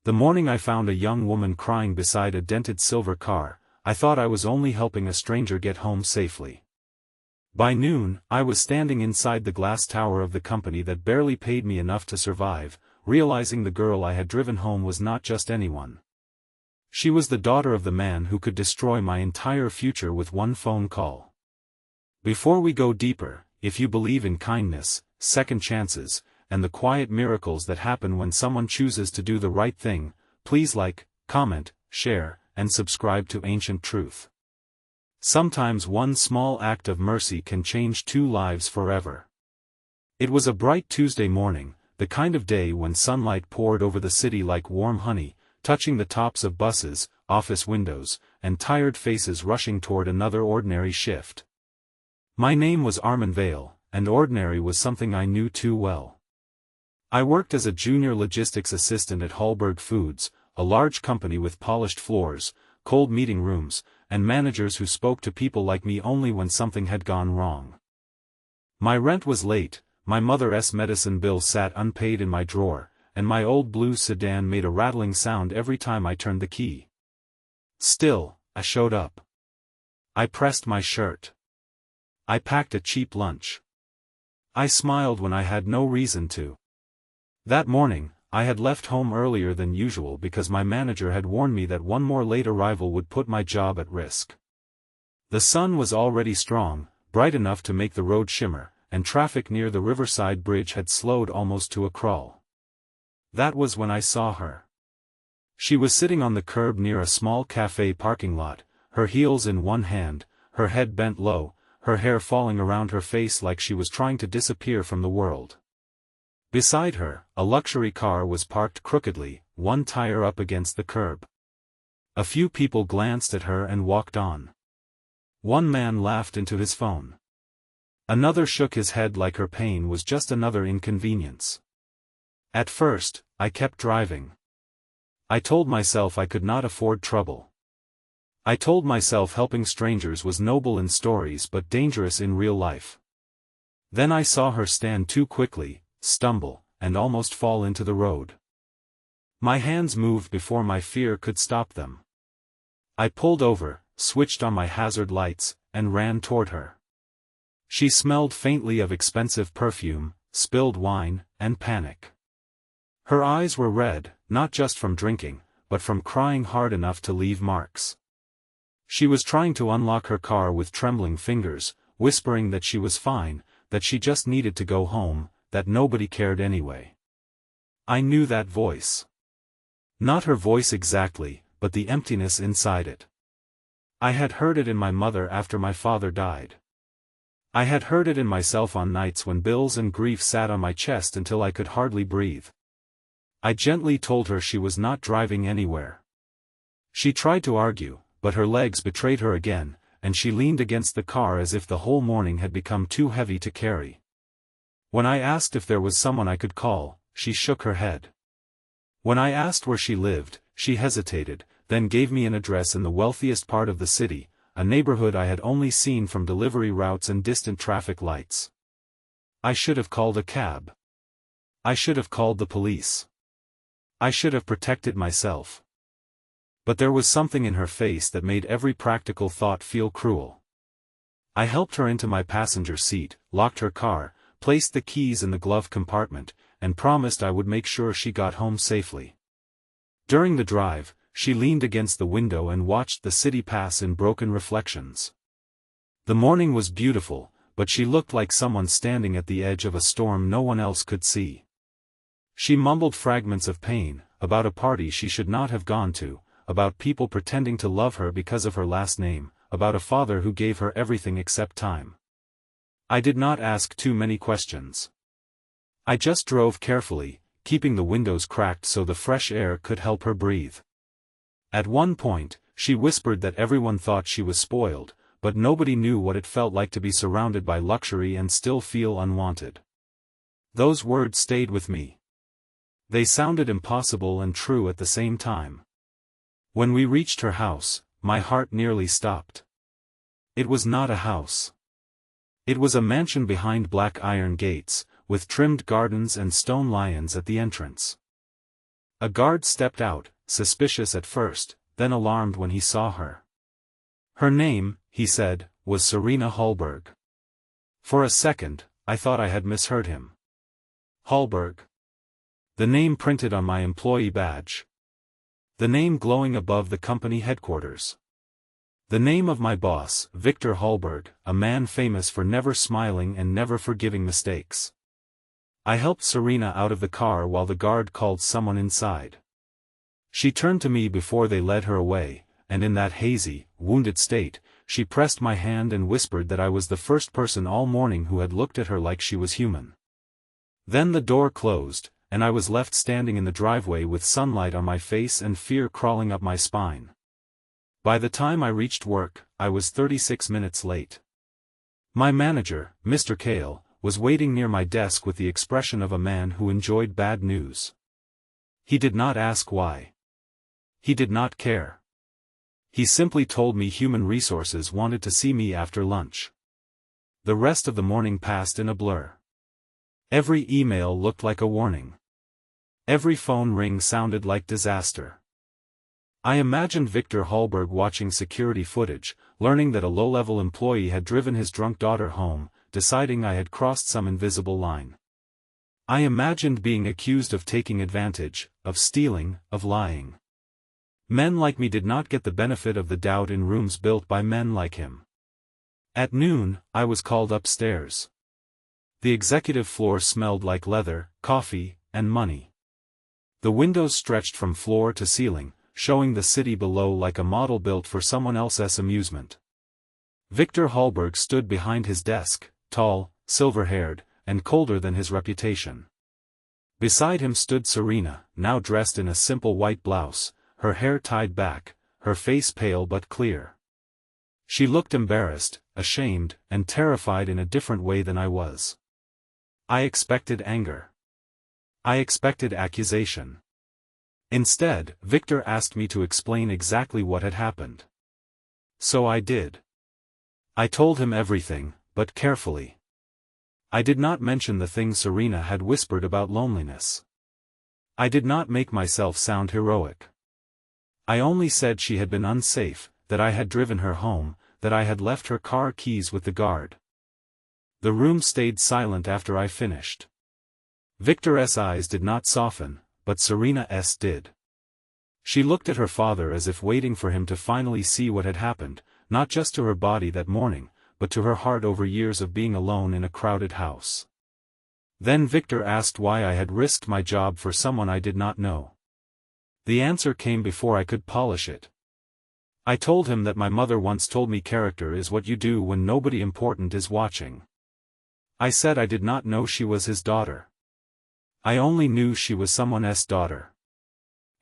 The morning I found a young woman crying beside a dented silver car, I thought I was only helping a stranger get home safely. By noon, I was standing inside the glass tower of the company that barely paid me enough to survive, realizing the girl I had driven home was not just anyone. She was the daughter of the man who could destroy my entire future with one phone call. Before we go deeper, if you believe in kindness, second chances, and the quiet miracles that happen when someone chooses to do the right thing, please like, comment, share, and subscribe to Ancient Truth. Sometimes one small act of mercy can change two lives forever. It was a bright Tuesday morning, the kind of day when sunlight poured over the city like warm honey, touching the tops of buses, office windows, and tired faces rushing toward another ordinary shift. My name was Armin Vale, and ordinary was something I knew too well. I worked as a junior logistics assistant at Hallberg Foods, a large company with polished floors, cold meeting rooms, and managers who spoke to people like me only when something had gone wrong. My rent was late, my mother's medicine bill sat unpaid in my drawer, and my old blue sedan made a rattling sound every time I turned the key. Still, I showed up. I pressed my shirt. I packed a cheap lunch. I smiled when I had no reason to. That morning, I had left home earlier than usual because my manager had warned me that one more late arrival would put my job at risk. The sun was already strong, bright enough to make the road shimmer, and traffic near the Riverside Bridge had slowed almost to a crawl. That was when I saw her. She was sitting on the curb near a small cafe parking lot, her heels in one hand, her head bent low, her hair falling around her face like she was trying to disappear from the world. Beside her, a luxury car was parked crookedly, one tire up against the curb. A few people glanced at her and walked on. One man laughed into his phone. Another shook his head like her pain was just another inconvenience. At first, I kept driving. I told myself I could not afford trouble. I told myself helping strangers was noble in stories but dangerous in real life. Then I saw her stand too quickly, stumble, and almost fall into the road. My hands moved before my fear could stop them. I pulled over, switched on my hazard lights, and ran toward her. She smelled faintly of expensive perfume, spilled wine, and panic. Her eyes were red, not just from drinking, but from crying hard enough to leave marks. She was trying to unlock her car with trembling fingers, whispering that she was fine, that she just needed to go home, that nobody cared anyway. I knew that voice. Not her voice exactly, but the emptiness inside it. I had heard it in my mother after my father died. I had heard it in myself on nights when bills and grief sat on my chest until I could hardly breathe. I gently told her she was not driving anywhere. She tried to argue, but her legs betrayed her again, and she leaned against the car as if the whole morning had become too heavy to carry. When I asked if there was someone I could call, she shook her head. When I asked where she lived, she hesitated, then gave me an address in the wealthiest part of the city, a neighborhood I had only seen from delivery routes and distant traffic lights. I should have called a cab. I should have called the police. I should have protected myself. But there was something in her face that made every practical thought feel cruel. I helped her into my passenger seat, locked her car, placed the keys in the glove compartment, and promised I would make sure she got home safely. During the drive, she leaned against the window and watched the city pass in broken reflections. The morning was beautiful, but she looked like someone standing at the edge of a storm no one else could see. She mumbled fragments of pain, about a party she should not have gone to, about people pretending to love her because of her last name, about a father who gave her everything except time. I did not ask too many questions. I just drove carefully, keeping the windows cracked so the fresh air could help her breathe. At one point, she whispered that everyone thought she was spoiled, but nobody knew what it felt like to be surrounded by luxury and still feel unwanted. Those words stayed with me. They sounded impossible and true at the same time. When we reached her house, my heart nearly stopped. It was not a house. It was a mansion behind black iron gates, with trimmed gardens and stone lions at the entrance. A guard stepped out, suspicious at first, then alarmed when he saw her. Her name, he said, was Serena Hallberg. For a second, I thought I had misheard him. Hallberg. The name printed on my employee badge. The name glowing above the company headquarters. The name of my boss, Victor Hallberg, a man famous for never smiling and never forgiving mistakes. I helped Serena out of the car while the guard called someone inside. She turned to me before they led her away, and in that hazy, wounded state, she pressed my hand and whispered that I was the first person all morning who had looked at her like she was human. Then the door closed, and I was left standing in the driveway with sunlight on my face and fear crawling up my spine. By the time I reached work, I was 36 minutes late. My manager, Mr. Kale, was waiting near my desk with the expression of a man who enjoyed bad news. He did not ask why. He did not care. He simply told me human resources wanted to see me after lunch. The rest of the morning passed in a blur. Every email looked like a warning. Every phone ring sounded like disaster. I imagined Victor Hallberg watching security footage, learning that a low-level employee had driven his drunk daughter home, deciding I had crossed some invisible line. I imagined being accused of taking advantage, of stealing, of lying. Men like me did not get the benefit of the doubt in rooms built by men like him. At noon, I was called upstairs. The executive floor smelled like leather, coffee, and money. The windows stretched from floor to ceiling, showing the city below like a model built for someone else's amusement. Victor Hallberg stood behind his desk, tall, silver-haired, and colder than his reputation. Beside him stood Serena, now dressed in a simple white blouse, her hair tied back, her face pale but clear. She looked embarrassed, ashamed, and terrified in a different way than I was. I expected anger. I expected accusation. Instead, Victor asked me to explain exactly what had happened. So I did. I told him everything, but carefully. I did not mention the things Serena had whispered about loneliness. I did not make myself sound heroic. I only said she had been unsafe, that I had driven her home, that I had left her car keys with the guard. The room stayed silent after I finished. Victor's eyes did not soften, but Serena's did. She looked at her father as if waiting for him to finally see what had happened, not just to her body that morning, but to her heart over years of being alone in a crowded house. Then Victor asked why I had risked my job for someone I did not know. The answer came before I could polish it. I told him that my mother once told me character is what you do when nobody important is watching. I said I did not know she was his daughter. I only knew she was someone's daughter.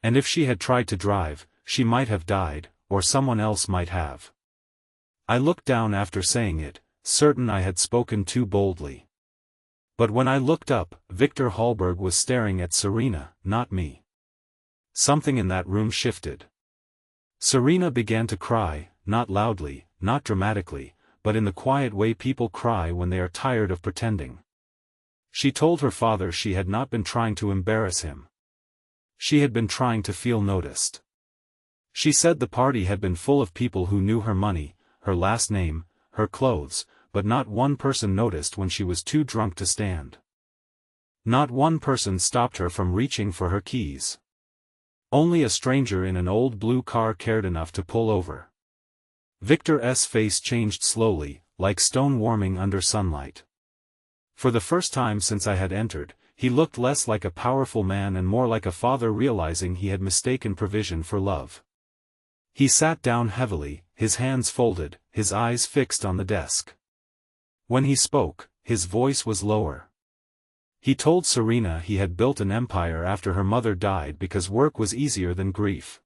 And if she had tried to drive, she might have died, or someone else might have. I looked down after saying it, certain I had spoken too boldly. But when I looked up, Victor Hallberg was staring at Serena, not me. Something in that room shifted. Serena began to cry, not loudly, not dramatically, but in the quiet way people cry when they are tired of pretending. She told her father she had not been trying to embarrass him. She had been trying to feel noticed. She said the party had been full of people who knew her money, her last name, her clothes, but not one person noticed when she was too drunk to stand. Not one person stopped her from reaching for her keys. Only a stranger in an old blue car cared enough to pull over. Victor's face changed slowly, like stone warming under sunlight. For the first time since I had entered, he looked less like a powerful man and more like a father realizing he had mistaken provision for love. He sat down heavily, his hands folded, his eyes fixed on the desk. When he spoke, his voice was lower. He told Serena he had built an empire after her mother died because work was easier than grief.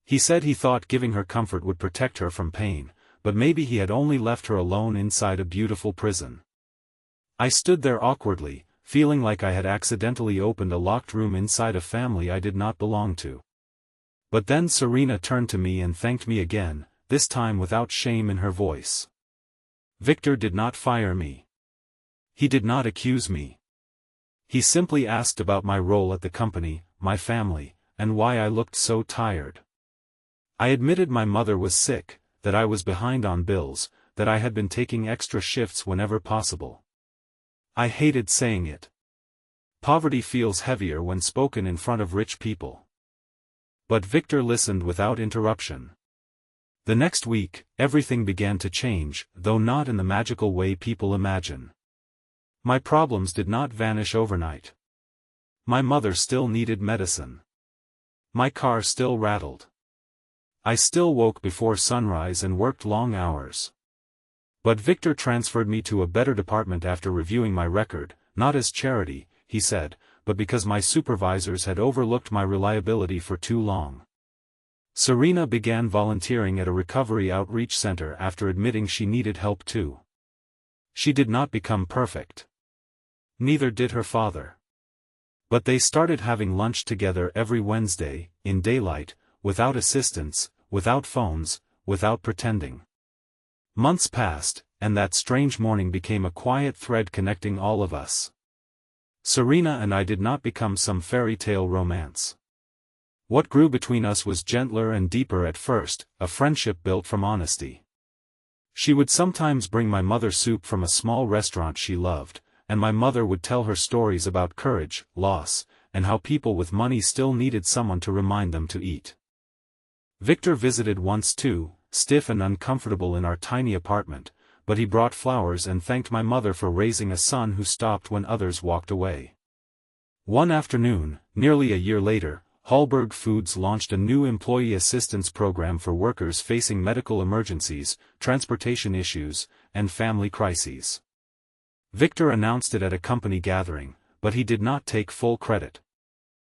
He said he thought giving her comfort would protect her from pain, but maybe he had only left her alone inside a beautiful prison. I stood there awkwardly, feeling like I had accidentally opened a locked room inside a family I did not belong to. But then Serena turned to me and thanked me again, this time without shame in her voice. Victor did not fire me. He did not accuse me. He simply asked about my role at the company, my family, and why I looked so tired. I admitted my mother was sick, that I was behind on bills, that I had been taking extra shifts whenever possible. I hated saying it. Poverty feels heavier when spoken in front of rich people. But Victor listened without interruption. The next week, everything began to change, though not in the magical way people imagine. My problems did not vanish overnight. My mother still needed medicine. My car still rattled. I still woke before sunrise and worked long hours. But Victor transferred me to a better department after reviewing my record, not as charity, he said, but because my supervisors had overlooked my reliability for too long. Serena began volunteering at a recovery outreach center after admitting she needed help too. She did not become perfect. Neither did her father. But they started having lunch together every Wednesday, in daylight, without assistants, without phones, without pretending. Months passed, and that strange morning became a quiet thread connecting all of us. Serena and I did not become some fairy tale romance. What grew between us was gentler and deeper at first, a friendship built from honesty. She would sometimes bring my mother soup from a small restaurant she loved, and my mother would tell her stories about courage, loss, and how people with money still needed someone to remind them to eat. Victor visited once too, stiff and uncomfortable in our tiny apartment, but he brought flowers and thanked my mother for raising a son who stopped when others walked away. One afternoon, nearly a year later, Hallberg Foods launched a new employee assistance program for workers facing medical emergencies, transportation issues, and family crises. Victor announced it at a company gathering, but he did not take full credit.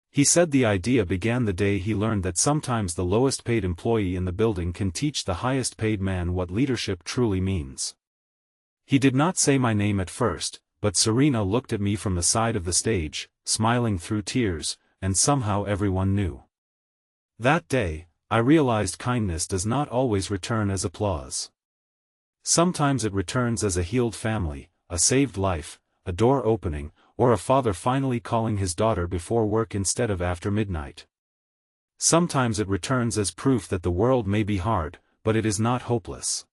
He said the idea began the day he learned that sometimes the lowest paid employee in the building can teach the highest paid man what leadership truly means. He did not say my name at first, but Serena looked at me from the side of the stage, smiling through tears, and somehow everyone knew. That day, I realized kindness does not always return as applause. Sometimes it returns as a healed family, a saved life, a door opening, or a father finally calling his daughter before work instead of after midnight. Sometimes it returns as proof that the world may be hard, but it is not hopeless.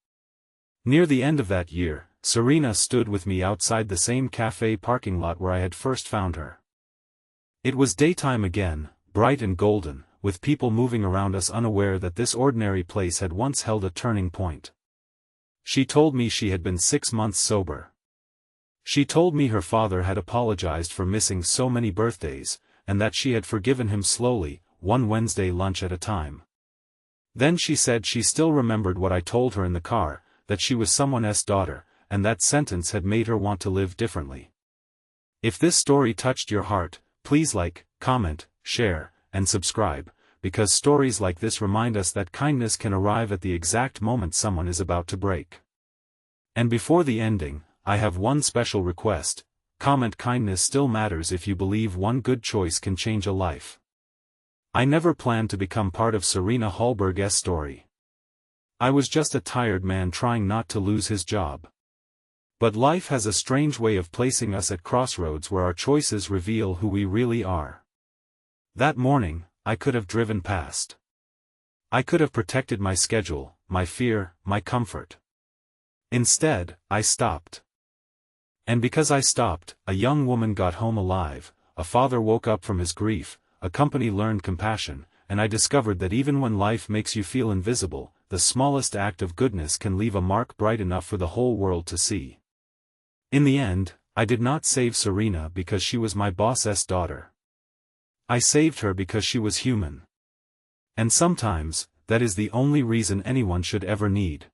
Near the end of that year, Serena stood with me outside the same cafe parking lot where I had first found her. It was daytime again, bright and golden, with people moving around us unaware that this ordinary place had once held a turning point. She told me she had been 6 months sober. She told me her father had apologized for missing so many birthdays, and that she had forgiven him slowly, one Wednesday lunch at a time. Then she said she still remembered what I told her in the car, that she was someone's daughter, and that sentence had made her want to live differently. If this story touched your heart, please like, comment, share, and subscribe, because stories like this remind us that kindness can arrive at the exact moment someone is about to break. And before the ending, I have one special request: comment kindness still matters if you believe one good choice can change a life. I never planned to become part of Serena Hallberg's story. I was just a tired man trying not to lose his job. But life has a strange way of placing us at crossroads where our choices reveal who we really are. That morning, I could have driven past. I could have protected my schedule, my fear, my comfort. Instead, I stopped. And because I stopped, a young woman got home alive, a father woke up from his grief, a company learned compassion, and I discovered that even when life makes you feel invisible, the smallest act of goodness can leave a mark bright enough for the whole world to see. In the end, I did not save Serena because she was my boss's daughter. I saved her because she was human. And sometimes, that is the only reason anyone should ever need